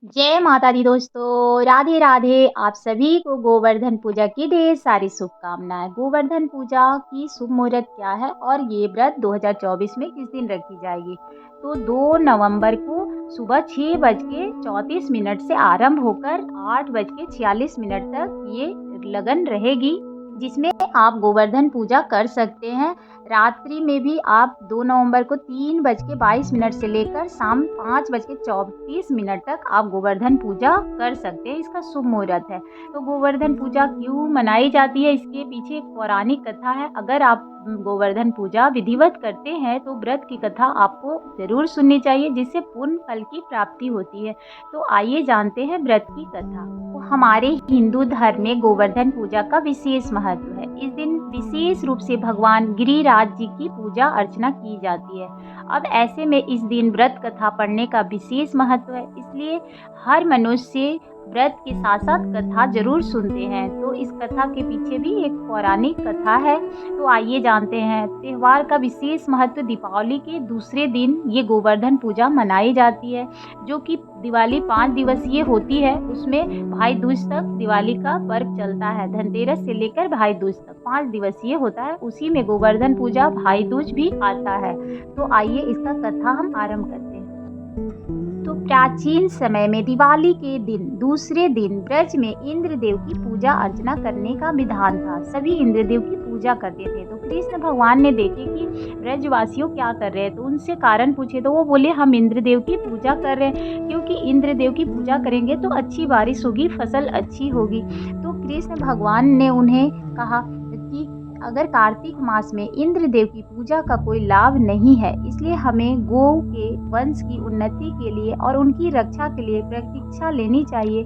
जय माता दी दोस्तों, राधे राधे। आप सभी को गोवर्धन पूजा की ढेर सारी शुभकामनाएं। गोवर्धन पूजा की शुभ मुहूर्त क्या है और ये व्रत 2024 में किस दिन रखी जाएगी? तो 2 नवंबर को सुबह 6:34 से आरंभ होकर 8:46 तक ये लगन रहेगी, जिसमें आप गोवर्धन पूजा कर सकते हैं। रात्रि में भी आप 2 नवंबर को 3:22 से लेकर शाम 5:34 तक आप गोवर्धन पूजा कर सकते हैं। इसका शुभ मुहूर्त है। तो गोवर्धन पूजा क्यों मनाई जाती है, इसके पीछे एक पौराणिक कथा है। अगर आप गोवर्धन पूजा विधिवत करते हैं तो व्रत की कथा आपको ज़रूर सुननी चाहिए, जिससे पुण्य फल की प्राप्ति होती है। तो आइए जानते हैं व्रत की कथा। तो हमारे हिंदू धर्म में गोवर्धन पूजा का विशेष महत्व है। इस दिन विशेष रूप से भगवान गिरिराज जी की पूजा अर्चना की जाती है। अब ऐसे में इस दिन व्रत कथा पढ़ने का विशेष महत्व है, इसलिए हर मनुष्य व्रत के साथ साथ कथा जरूर सुनते हैं। तो इस कथा के पीछे भी एक पौराणिक कथा है। तो आइए जानते हैं। त्योहार का विशेष महत्व दीपावली के दूसरे दिन ये गोवर्धन पूजा मनाई जाती है, जो कि दिवाली 5 दिवसीय होती है। उसमें भाई दूज तक दिवाली का पर्व चलता है। धनतेरस से लेकर भाई दूज तक 5 दिवसीय होता है। उसी में गोवर्धन पूजा भाई दूज भी आता है। तो आइए इसका कथा हम आरंभ करते हैं। तो प्राचीन समय में दिवाली के दिन दूसरे दिन ब्रज में इंद्रदेव की पूजा अर्चना करने का विधान था। सभी इंद्रदेव की पूजा करते थे। तो कृष्ण भगवान ने देखे कि ब्रजवासियों क्या कर रहे हैं, तो उनसे कारण पूछे तो वो बोले हम इंद्रदेव की पूजा कर रहे हैं, क्योंकि इंद्रदेव की पूजा करेंगे तो अच्छी बारिश होगी, फसल अच्छी होगी। तो कृष्ण भगवान ने उन्हें कहा कि अगर कार्तिक मास में इंद्रदेव की पूजा का कोई लाभ नहीं है, इसलिए हमें गौ के वंश की उन्नति के लिए और उनकी रक्षा के लिए प्रतीक्षा लेनी चाहिए।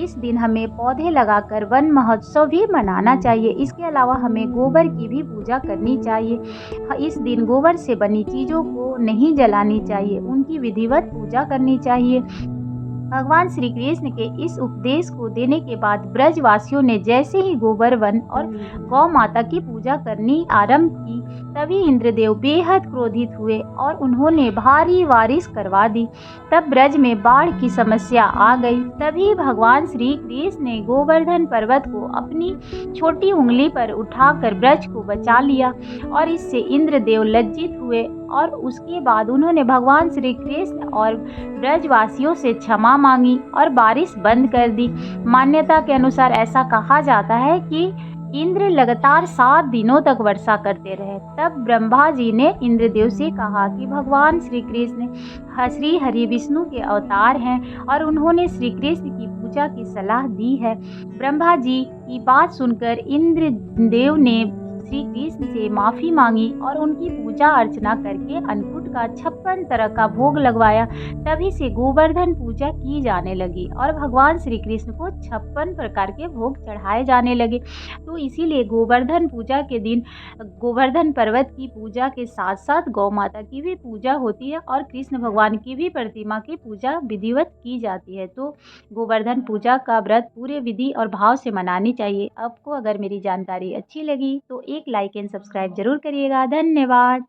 इस दिन हमें पौधे लगाकर वन महोत्सव भी मनाना चाहिए। इसके अलावा हमें गोबर की भी पूजा करनी चाहिए। इस दिन गोबर से बनी चीज़ों को नहीं जलानी चाहिए, उनकी विधिवत पूजा करनी चाहिए। भगवान श्री कृष्ण के इस उपदेश को देने के बाद ब्रजवासियों ने जैसे ही गोबर वन और गौ माता की पूजा करनी आरंभ की, तभी इंद्रदेव बेहद क्रोधित हुए और उन्होंने भारी बारिश करवा दी। तब ब्रज में बाढ़ की समस्या आ गई। तभी भगवान श्री कृष्ण ने गोवर्धन पर्वत को अपनी छोटी उंगली पर उठाकर ब्रज को बचा लिया और इससे इंद्रदेव लज्जित हुए और उसके बाद उन्होंने भगवान श्री कृष्ण और ब्रजवासियों से क्षमा मांगी और बारिश बंद कर दी। मान्यता के अनुसार ऐसा कहा जाता है कि इंद्र लगातार 7 दिनों तक वर्षा करते रहे। तब ब्रह्मा जी ने इंद्रदेव से कहा कि भगवान श्री कृष्ण श्री हरि विष्णु के अवतार हैं और उन्होंने श्री कृष्ण की पूजा की सलाह दी है। ब्रह्मा जी की बात सुनकर इंद्रदेव ने श्री कृष्ण से माफ़ी मांगी और उनकी पूजा अर्चना करके अन्नकूट का 56 तरह का भोग लगवाया। तभी से गोवर्धन पूजा की जाने लगी और भगवान श्री कृष्ण को 56 प्रकार के भोग चढ़ाए जाने लगे। तो इसीलिए गोवर्धन पूजा के दिन गोवर्धन पर्वत की पूजा के साथ साथ गौ माता की भी पूजा होती है और कृष्ण भगवान की भी प्रतिमा की पूजा विधिवत की जाती है। तो गोवर्धन पूजा का व्रत पूरे विधि और भाव से मनानी चाहिए। आपको अगर मेरी जानकारी अच्छी लगी तो एक लाइक एंड सब्सक्राइब जरूर करिएगा। धन्यवाद।